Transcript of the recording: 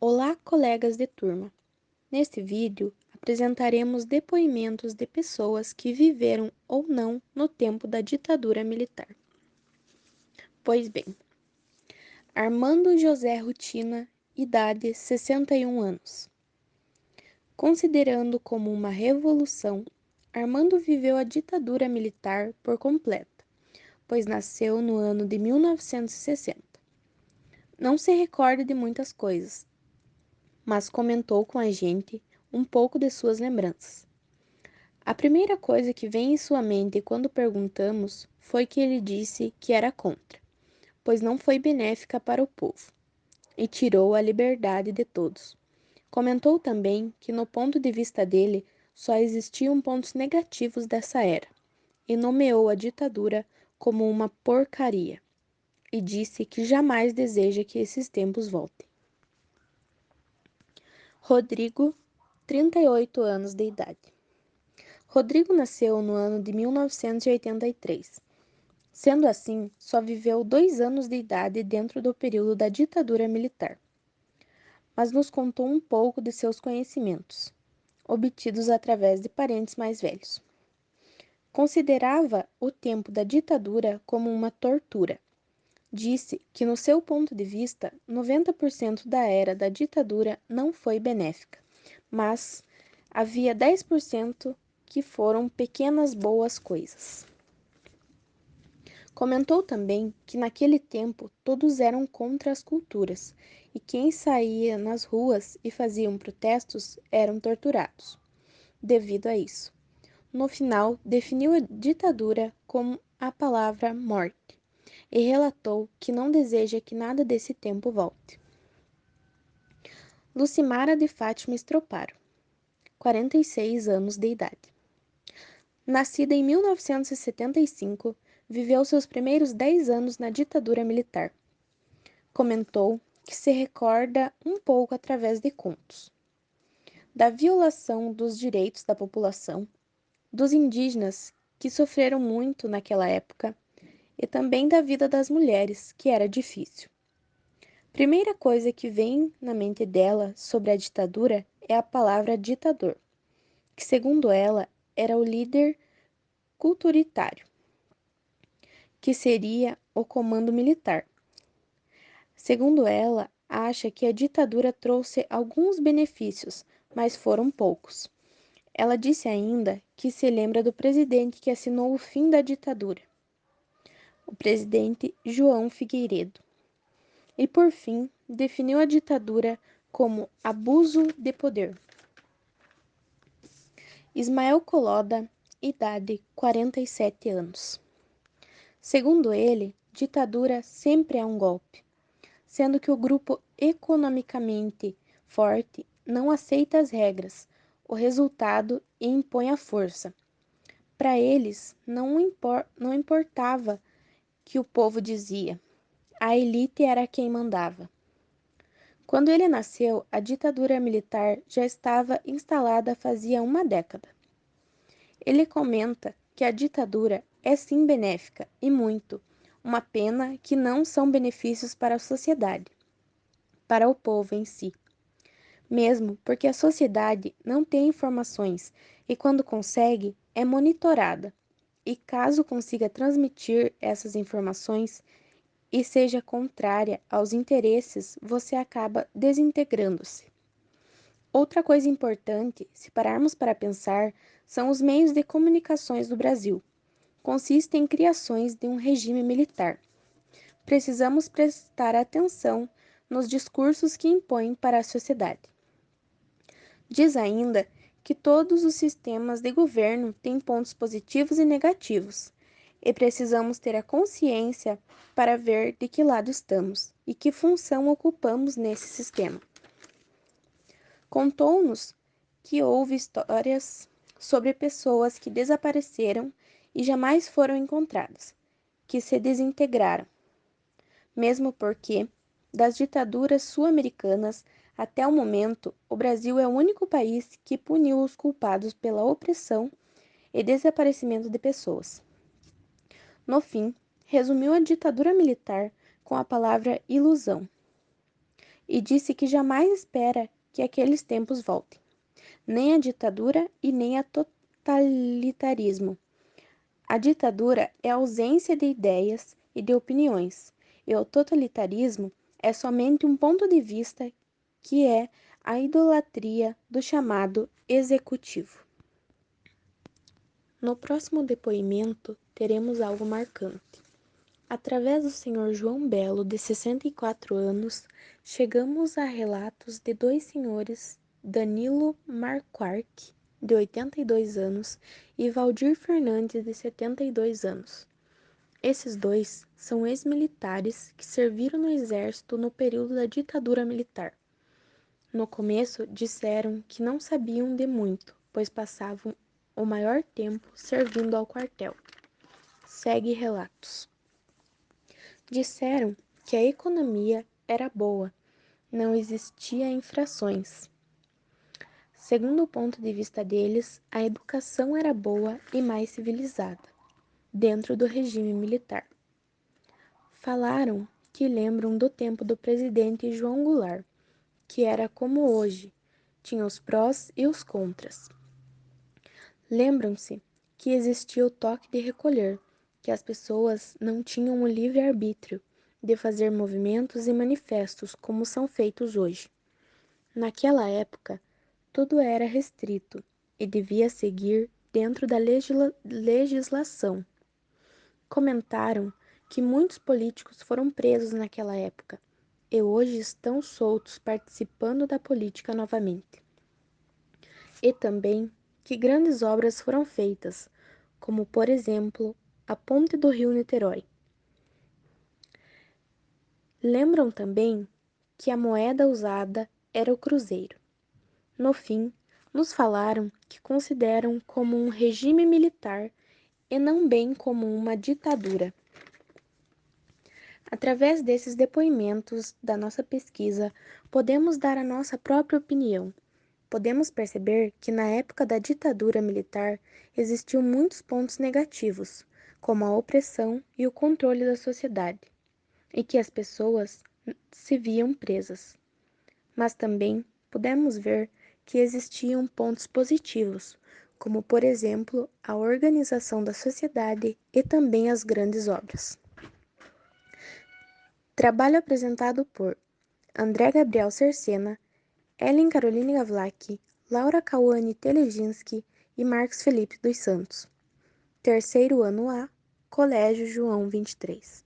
Olá, colegas de turma! Neste vídeo, apresentaremos depoimentos de pessoas que viveram ou não no tempo da ditadura militar. Pois bem, Armando José Rutina, idade 61 anos. Considerando como uma revolução, Armando viveu a ditadura militar por completa, pois nasceu no ano de 1960. Não se recorda de muitas coisas, mas comentou com a gente um pouco de suas lembranças. A primeira coisa que vem em sua mente quando perguntamos foi que ele disse que era contra, pois não foi benéfica para o povo e tirou a liberdade de todos. Comentou também que, no ponto de vista dele, só existiam pontos negativos dessa era e nomeou a ditadura como uma porcaria e disse que jamais deseja que esses tempos voltem. Rodrigo, 38 anos de idade. Rodrigo nasceu no ano de 1983. Sendo assim, só viveu 2 anos de idade dentro do período da ditadura militar, mas nos contou um pouco de seus conhecimentos, obtidos através de parentes mais velhos. Considerava o tempo da ditadura como uma tortura. Disse que, no seu ponto de vista, 90% da era da ditadura não foi benéfica, mas havia 10% que foram pequenas boas coisas. Comentou também que naquele tempo todos eram contra as culturas e quem saía nas ruas e faziam protestos eram torturados. Devido a isso, no final definiu a ditadura como a palavra morte e relatou que não deseja que nada desse tempo volte. Lucimara de Fátima Estroparo, 46 anos de idade. Nascida em 1975, viveu seus primeiros 10 anos na ditadura militar. Comentou que se recorda um pouco através de contos, da violação dos direitos da população, dos indígenas que sofreram muito naquela época e também da vida das mulheres, que era difícil. Primeira coisa que vem na mente dela sobre a ditadura é a palavra ditador, que segundo ela era o líder culturitário, que seria o comando militar. Segundo ela, acha que a ditadura trouxe alguns benefícios, mas foram poucos. Ela disse ainda que se lembra do presidente que assinou o fim da ditadura, o presidente João Figueiredo. E, por fim, definiu a ditadura como abuso de poder. Ismael Coloda, idade 47 anos. Segundo ele, ditadura sempre é um golpe, sendo que o grupo economicamente forte não aceita as regras, o resultado e impõe a força. Para eles, não importava que o povo dizia, a elite era quem mandava. Quando ele nasceu, a ditadura militar já estava instalada fazia uma década. Ele comenta que a ditadura é sim benéfica e muito, uma pena que não são benefícios para a sociedade, para o povo em si. Mesmo porque a sociedade não tem informações e, quando consegue, é monitorada. E caso consiga transmitir essas informações e seja contrária aos interesses, você acaba desintegrando-se. Outra coisa importante, se pararmos para pensar, são os meios de comunicações do Brasil. Consiste em criações de um regime militar. Precisamos prestar atenção nos discursos que impõem para a sociedade. Diz ainda que todos os sistemas de governo têm pontos positivos e negativos, e precisamos ter a consciência para ver de que lado estamos e que função ocupamos nesse sistema. Contou-nos que houve histórias sobre pessoas que desapareceram e jamais foram encontradas, que se desintegraram, mesmo porque, das ditaduras sul-americanas até o momento, o Brasil é o único país que puniu os culpados pela opressão e desaparecimento de pessoas. No fim, resumiu a ditadura militar com a palavra ilusão. e disse que jamais espera que aqueles tempos voltem, nem a ditadura e nem a totalitarismo. A ditadura é a ausência de ideias e de opiniões, e o totalitarismo é somente um ponto de vista que é a idolatria do chamado executivo. No próximo depoimento, teremos algo marcante. Através do Sr. João Belo, de 64 anos, chegamos a relatos de dois senhores, Danilo Marquardt, de 82 anos, e Valdir Fernandes, de 72 anos. Esses dois são ex-militares que serviram no exército no período da ditadura militar. No começo, disseram que não sabiam de muito, pois passavam o maior tempo servindo ao quartel. Segue relatos. Disseram que a economia era boa, não existia infrações. Segundo o ponto de vista deles, a educação era boa e mais civilizada, dentro do regime militar. Falaram que lembram do tempo do presidente João Goulart, que era como hoje, tinha os prós e os contras. Lembram-se que existia o toque de recolher, que as pessoas não tinham o livre-arbítrio de fazer movimentos e manifestos como são feitos hoje. Naquela época, tudo era restrito e devia seguir dentro da legislação. Comentaram que muitos políticos foram presos naquela época e hoje estão soltos participando da política novamente. E também que grandes obras foram feitas, como por exemplo a Ponte do Rio Niterói. Lembram também que a moeda usada era o cruzeiro. No fim, nos falaram que consideram como um regime militar e não bem como uma ditadura. Através desses depoimentos da nossa pesquisa, podemos dar a nossa própria opinião. Podemos perceber que na época da ditadura militar existiam muitos pontos negativos, como a opressão e o controle da sociedade, e que as pessoas se viam presas. Mas também podemos ver que existiam pontos positivos, como por exemplo a organização da sociedade e também as grandes obras. Trabalho apresentado por André Gabriel Cercena, Ellen Caroline Gavlak, Laura Cauane Teleginski e Marcos Felipe dos Santos. Terceiro ano A, Colégio João 23.